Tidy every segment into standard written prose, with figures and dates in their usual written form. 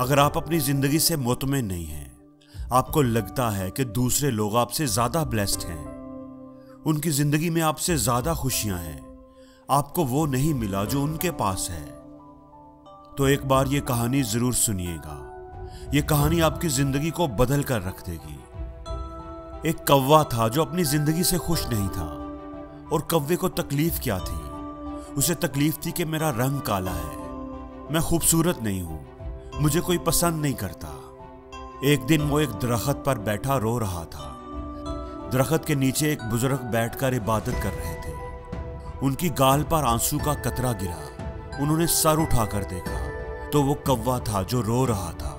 अगर आप अपनी जिंदगी से मुतमईन नहीं हैं, आपको लगता है कि दूसरे लोग आपसे ज्यादा ब्लेस्ड हैं, उनकी जिंदगी में आपसे ज्यादा खुशियां हैं, आपको वो नहीं मिला जो उनके पास है, तो एक बार ये कहानी जरूर सुनिएगा। ये कहानी आपकी जिंदगी को बदल कर रख देगी। एक कौवा था जो अपनी जिंदगी से खुश नहीं था, और कौवे को तकलीफ क्या थी? उसे तकलीफ थी कि मेरा रंग काला है, मैं खूबसूरत नहीं हूं, मुझे कोई पसंद नहीं करता। एक दिन वो एक दरख्त पर बैठा रो रहा था। दरख्त के नीचे एक बुजुर्ग बैठकर इबादत कर रहे थे। उनकी गाल पर आंसू का कतरा गिरा। उन्होंने सर उठाकर देखा तो वो कौवा था जो रो रहा था।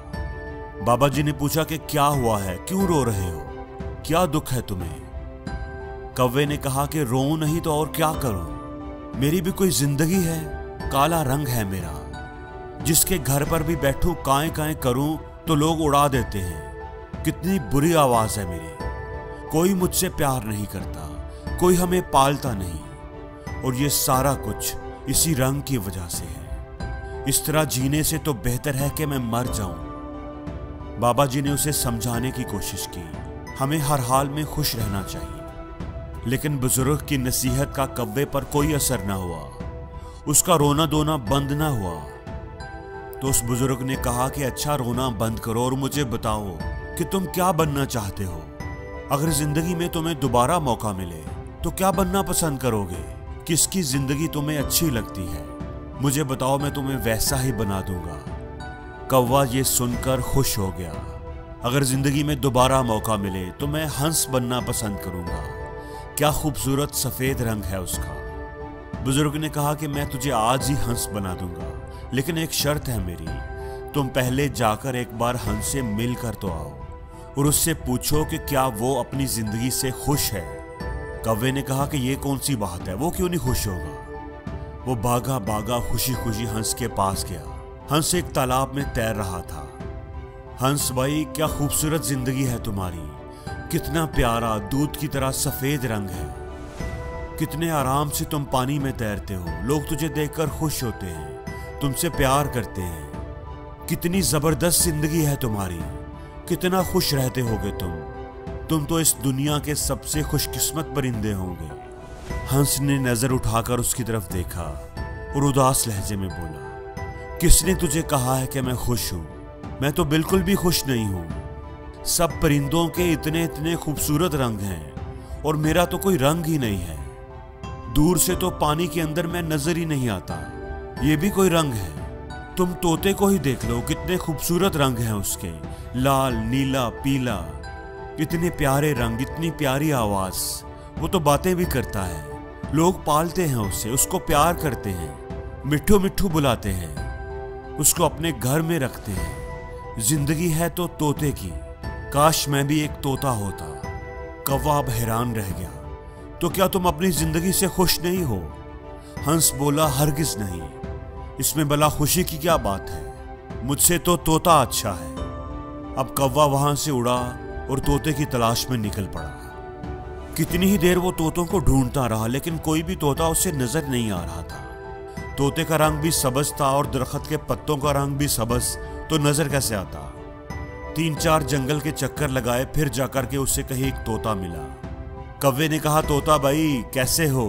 बाबा जी ने पूछा कि क्या हुआ है, क्यों रो रहे हो, क्या दुख है तुम्हें? कौवे ने कहा कि रो नहीं तो और क्या करूं, मेरी भी कोई जिंदगी है, काला रंग है मेरा। जिसके घर पर भी बैठूं काएं काएं करूं तो लोग उड़ा देते हैं। कितनी बुरी आवाज है मेरी, कोई मुझसे प्यार नहीं करता, कोई हमें पालता नहीं, और ये सारा कुछ इसी रंग की वजह से है। इस तरह जीने से तो बेहतर है कि मैं मर जाऊं। बाबा जी ने उसे समझाने की कोशिश की, हमें हर हाल में खुश रहना चाहिए। लेकिन बुजुर्ग की नसीहत का कौवे पर कोई असर न हुआ, उसका रोना धोना बंद न हुआ। तो उस बुजुर्ग ने कहा कि अच्छा रोना बंद करो और मुझे बताओ कि तुम क्या बनना चाहते हो। अगर जिंदगी में तुम्हें दोबारा मौका मिले तो क्या बनना पसंद करोगे? किसकी जिंदगी तुम्हें अच्छी लगती है? मुझे बताओ, मैं तुम्हें वैसा ही बना दूंगा। कौवा ये सुनकर खुश हो गया। अगर जिंदगी में दोबारा मौका मिले तो मैं हंस बनना पसंद करूंगा। क्या खूबसूरत सफेद रंग है उसका। बुजुर्ग ने कहा कि मैं तुझे आज ही हंस बना दूंगा, लेकिन एक शर्त है मेरी, तुम पहले जाकर एक बार हंस से मिल कर तो आओ और उससे पूछो कि क्या वो अपनी जिंदगी से खुश है। कौवे ने कहा कि ये कौन सी बात है, वो क्यों नहीं खुश होगा। वो भागा भागा खुशी खुशी हंस के पास गया। हंस एक तालाब में तैर रहा था। हंस भाई, क्या खूबसूरत जिंदगी है तुम्हारी, कितना प्यारा दूध की तरह सफेद रंग है, कितने आराम से तुम पानी में तैरते हो, लोग तुझे देखकर खुश होते हैं, तुमसे प्यार करते हैं। कितनी जबरदस्त जिंदगी है तुम्हारी, कितना खुश रहते होगे तुम तो इस दुनिया के सबसे खुशकिस्मत परिंदे होंगे। हंस ने नजर उठाकर उसकी तरफ देखा और उदास लहजे में बोला, किसने तुझे कहा है कि मैं खुश हूं? मैं तो बिल्कुल भी खुश नहीं हूं। सब परिंदों के इतने इतने खूबसूरत रंग हैं और मेरा तो कोई रंग ही नहीं है। दूर से तो पानी के अंदर मैं नजर ही नहीं आता, ये भी कोई रंग है? तुम तोते को ही देख लो, कितने खूबसूरत रंग हैं उसके, लाल नीला पीला, इतने प्यारे रंग, इतनी प्यारी आवाज। वो तो बातें भी करता है, लोग पालते हैं उसे, उसको प्यार करते हैं, मिट्ठू मिट्ठू बुलाते हैं, उसको अपने घर में रखते हैं। जिंदगी है तो तोते की, काश मैं भी एक तोता होता। कौवा अब हैरान रह गया। तो क्या तुम अपनी जिंदगी से खुश नहीं हो? हंस बोला, हरगिज नहीं, इसमें भला खुशी की क्या बात है, मुझसे तो तोता अच्छा है। अब कौवा वहां से उड़ा और तोते की तलाश में निकल पड़ा। कितनी ही देर वो तोतों को ढूंढता रहा, लेकिन कोई भी तोता उसे नजर नहीं आ रहा था। तोते का रंग भी सबज था और दरख्त के पत्तों का रंग भी सबज, तो नजर कैसे आता। 3-4 जंगल के चक्कर लगाए, फिर जाकर के उसे कहीं एक तोता मिला। कौवे ने कहा, तोता भाई कैसे हो,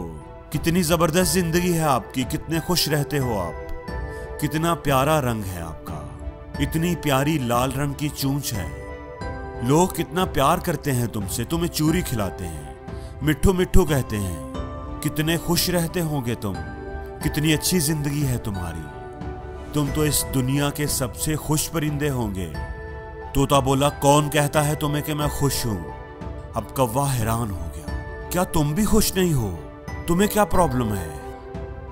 कितनी जबरदस्त जिंदगी है आपकी, कितने खुश रहते हो आप, कितना प्यारा रंग है आपका, इतनी प्यारी लाल रंग की चूंच है, लोग कितना प्यार करते हैं तुमसे, तुम्हें चूरी खिलाते हैं, मिट्ठू मिट्ठू कहते हैं, कितने खुश रहते होंगे तुम, कितनी अच्छी जिंदगी है तुम्हारी, तुम तो इस दुनिया के सबसे खुश परिंदे होंगे। तोता बोला, कौन कहता है तुम्हें कि मैं खुश हूं? अब कौवा हैरान हो गया, क्या तुम भी खुश नहीं हो? तुम्हें क्या प्रॉब्लम है?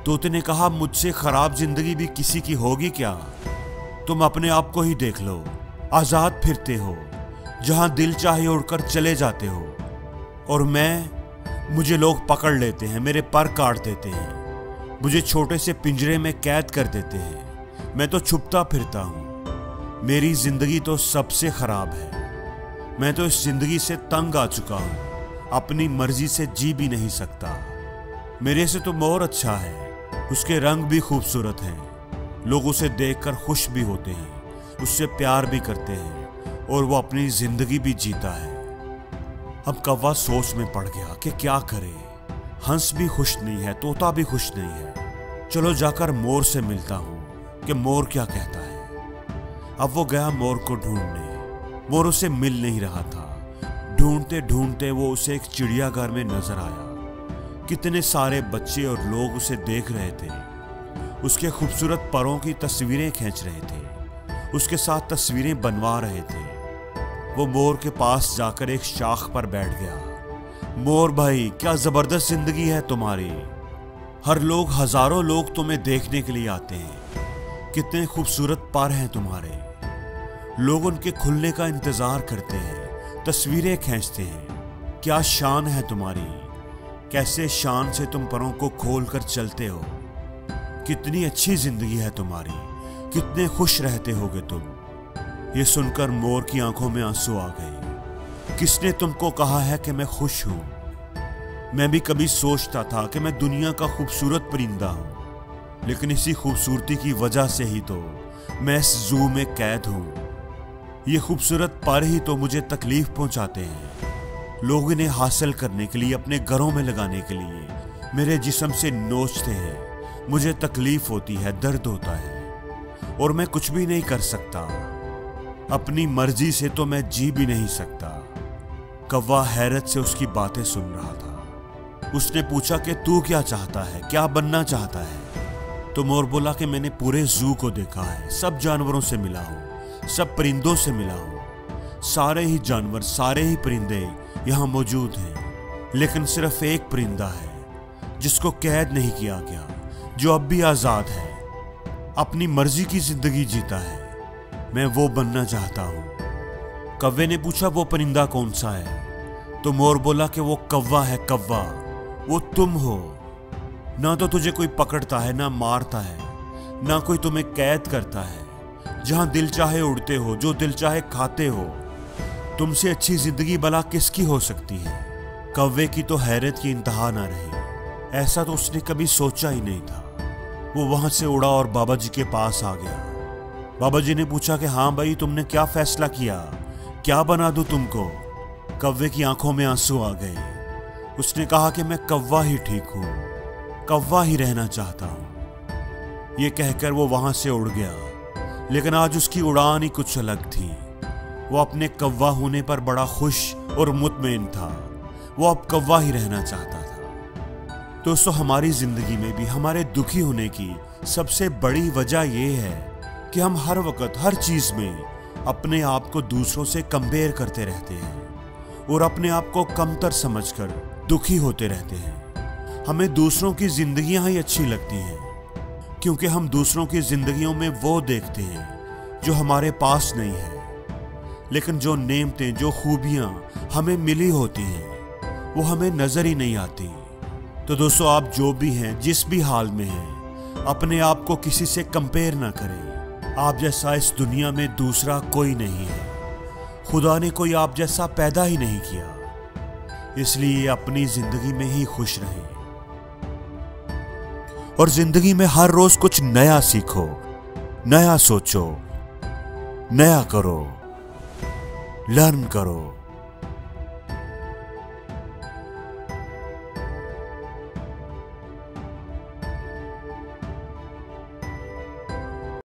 तोते ने कहा, मुझसे खराब जिंदगी भी किसी की होगी क्या? तुम अपने आप को ही देख लो, आजाद फिरते हो, जहां दिल चाहे उड़कर चले जाते हो, और मुझे लोग पकड़ लेते हैं, मेरे पर काट देते हैं, मुझे छोटे से पिंजरे में कैद कर देते हैं, मैं तो छुपता फिरता हूं। मेरी जिंदगी तो सबसे खराब है, मैं तो इस जिंदगी से तंग आ चुका हूं, अपनी मर्जी से जी भी नहीं सकता। मेरे से तो मोर अच्छा है, उसके रंग भी खूबसूरत हैं, लोग उसे देखकर खुश भी होते हैं, उससे प्यार भी करते हैं और वो अपनी जिंदगी भी जीता है। अब कौवा सोच में पड़ गया कि क्या करे। हंस भी खुश नहीं है, तोता भी खुश नहीं है। चलो जाकर मोर से मिलता हूं कि मोर क्या कहता है। अब वो गया मोर को ढूंढने। मोर उसे मिल नहीं रहा था। ढूंढते ढूंढते वो उसे एक चिड़ियाघर में नजर आया। कितने सारे बच्चे और लोग उसे देख रहे थे। उसके खूबसूरत परों की तस्वीरें खींच रहे थे, उसके साथ तस्वीरें बनवा रहे थे। वो मोर के पास जाकर एक शाख पर बैठ गया। मोर भाई, क्या जबरदस्त जिंदगी है तुम्हारी। हर लोग, हजारों लोग तुम्हें देखने के लिए आते हैं। कितने खूबसूरत पर हैं तुम्हारे। लोग उनके खुलने का इंतजार करते हैं, तस्वीरें खींचते हैं। क्या शान है तुम्हारी। कैसे शान से तुम परों को खोल कर चलते हो। कितनी अच्छी जिंदगी है तुम्हारी। कितने खुश रहते होगे तुम। ये सुनकर मोर की आंखों में आंसू आ गए। किसने तुमको कहा है कि मैं खुश हूं। मैं भी कभी सोचता था कि मैं दुनिया का खूबसूरत परिंदा हूं, लेकिन इसी खूबसूरती की वजह से ही तो मैं इस जू में कैद हूं। ये खूबसूरत पर ही तो मुझे तकलीफ पहुंचाते हैं। लोग इन्हें हासिल करने के लिए, अपने घरों में लगाने के लिए मेरे जिस्म से नोचते हैं। मुझे तकलीफ होती है, दर्द होता है और मैं कुछ भी नहीं कर सकता। अपनी मर्जी से तो मैं जी भी नहीं सकता। कौवा हैरत से उसकी बातें सुन रहा था। उसने पूछा कि तू क्या चाहता है, क्या बनना चाहता है। तो मोर बोला कि मैंने पूरे जू को देखा है, सब जानवरों से मिला हूं, सब परिंदों से मिला हूं। सारे ही जानवर, सारे ही परिंदे यहां मौजूद हैं, लेकिन सिर्फ एक परिंदा है जिसको कैद नहीं किया गया, जो अब भी आजाद है, अपनी मर्जी की जिंदगी जीता है। मैं वो बनना चाहता हूं। कौवे ने पूछा वो परिंदा कौन सा है। तो मोर बोला कि वो कौवा है, कौवा। वो तुम हो। ना तो तुझे कोई पकड़ता है, ना मारता है, ना कोई तुम्हें कैद करता है। जहां दिल चाहे उड़ते हो, जो दिल चाहे खाते हो। तुमसे अच्छी जिंदगी भला किसकी हो सकती है। कौवे की तो हैरत की इंतहा ना रही। ऐसा तो उसने कभी सोचा ही नहीं था। वो वहां से उड़ा और बाबा जी के पास आ गया। बाबा जी ने पूछा कि हाँ भाई, तुमने क्या फैसला किया, क्या बना दूं तुमको। कौवे की आंखों में आंसू आ गए। उसने कहा कि मैं कौवा ही ठीक हूं, कौवा ही रहना चाहता हूं। ये कहकर वो वहां से उड़ गया, लेकिन आज उसकी उड़ान ही कुछ अलग थी। वो अपने कौवा होने पर बड़ा खुश और मुतमईन था। वो अब कौवा ही रहना चाहता था। दोस्तों, हमारी जिंदगी में भी हमारे दुखी होने की सबसे बड़ी वजह यह है कि हम हर वक्त हर चीज में अपने आप को दूसरों से कंपेयर करते रहते हैं और अपने आप को कमतर समझकर दुखी होते रहते हैं। हमें दूसरों की जिंदगियां ही अच्छी लगती हैं, क्योंकि हम दूसरों की जिंदगियों में वो देखते हैं जो हमारे पास नहीं है। लेकिन जो नेमतें, जो खूबियां हमें मिली होती हैं, वो हमें नजर ही नहीं आती। तो दोस्तों, आप जो भी हैं, जिस भी हाल में हैं, अपने आप को किसी से कंपेयर ना करें। आप जैसा इस दुनिया में दूसरा कोई नहीं है। खुदा ने कोई आप जैसा पैदा ही नहीं किया। इसलिए अपनी जिंदगी में ही खुश रहें और जिंदगी में हर रोज कुछ नया सीखो, नया सोचो, नया करो, लर्न करो।